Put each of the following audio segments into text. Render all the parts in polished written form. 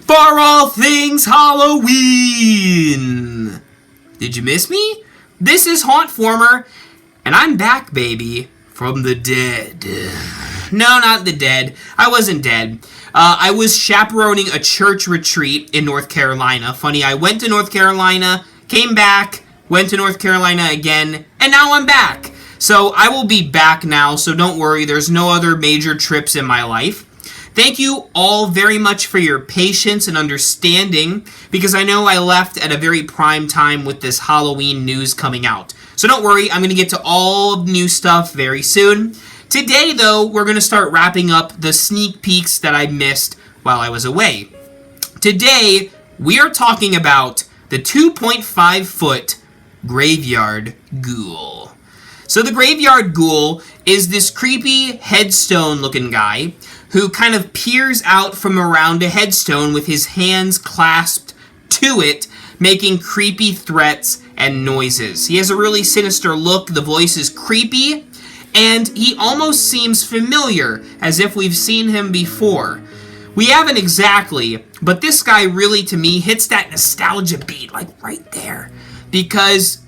for all things Halloween. Did you miss me? This is Hauntformer, and I'm back, baby, from the dead. No, not the dead. I wasn't dead. I was chaperoning a church retreat in North Carolina. Funny, I went to North Carolina, came back, went to North Carolina again, and now I'm back. So I will be back now, so don't worry, there's no other major trips in my life. Thank you all very much for your patience and understanding, because I know I left at a very prime time with this Halloween news coming out. So don't worry, I'm going to get to all the new stuff very soon. Today, though, we're going to start wrapping up the sneak peeks that I missed while I was away. Today, we are talking about the 2.5-foot Graveyard Ghoul. So the Graveyard Ghoul is this creepy headstone-looking guy who kind of peers out from around a headstone with his hands clasped to it, making creepy threats and noises. He has a really sinister look, the voice is creepy, and he almost seems familiar, as if we've seen him before. We haven't exactly, but this guy really, to me, hits that nostalgia beat, like right there. Because,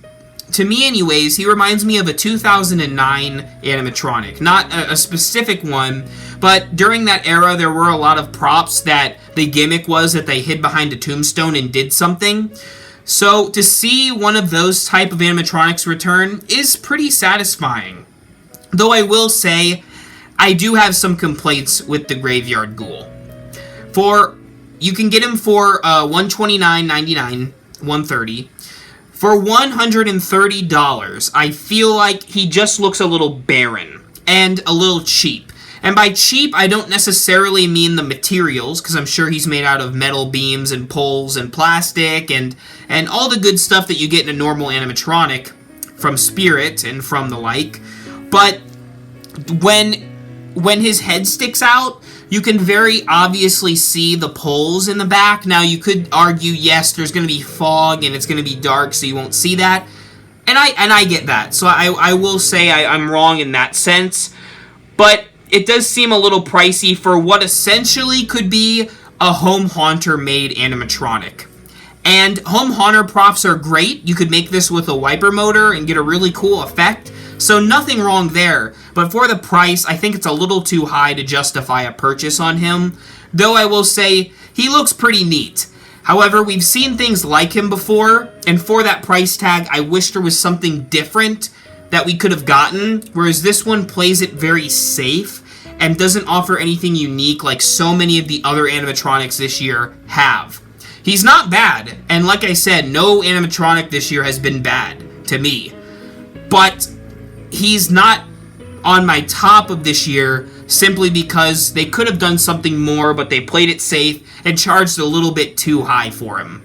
to me anyways, he reminds me of a 2009 animatronic. Not a specific one, but during that era, there were a lot of props that the gimmick was that they hid behind a tombstone and did something. So, to see one of those type of animatronics return is pretty satisfying. Though I will say, I do have some complaints with the Graveyard Ghoul. You can get him for $129.99, $130. For $130, I feel like he just looks a little barren and a little cheap. And by cheap, I don't necessarily mean the materials, because I'm sure he's made out of metal beams and poles and plastic and all the good stuff that you get in a normal animatronic from Spirit and from the like. But when his head sticks out, you can very obviously see the poles in the back. Now, you could argue, yes, there's going to be fog and it's going to be dark, so you won't see that. And I get that. So I will say I'm wrong in that sense. But it does seem a little pricey for what essentially could be a Home Haunter made animatronic. And Home Haunter props are great. You could make this with a wiper motor and get a really cool effect. So nothing wrong there, but for the price, I think it's a little too high to justify a purchase on him, though I will say he looks pretty neat. However, we've seen things like him before, and for that price tag, I wish there was something different that we could have gotten, whereas this one plays it very safe and doesn't offer anything unique like so many of the other animatronics this year have. He's not bad, and like I said, no animatronic this year has been bad to me, but he's not on my top of this year simply because they could have done something more, but they played it safe and charged a little bit too high for him.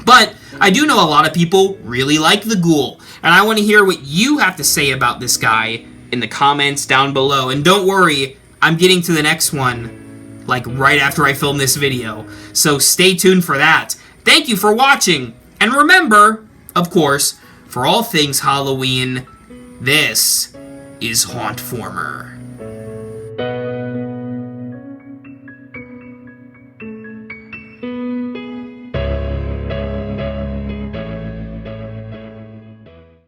But I do know a lot of people really like the Ghoul, and I want to hear what you have to say about this guy in the comments down below. And don't worry, I'm getting to the next one, like right after I film this video. So stay tuned for that. Thank you for watching, and remember, of course, for all things Halloween, this is Hauntformer.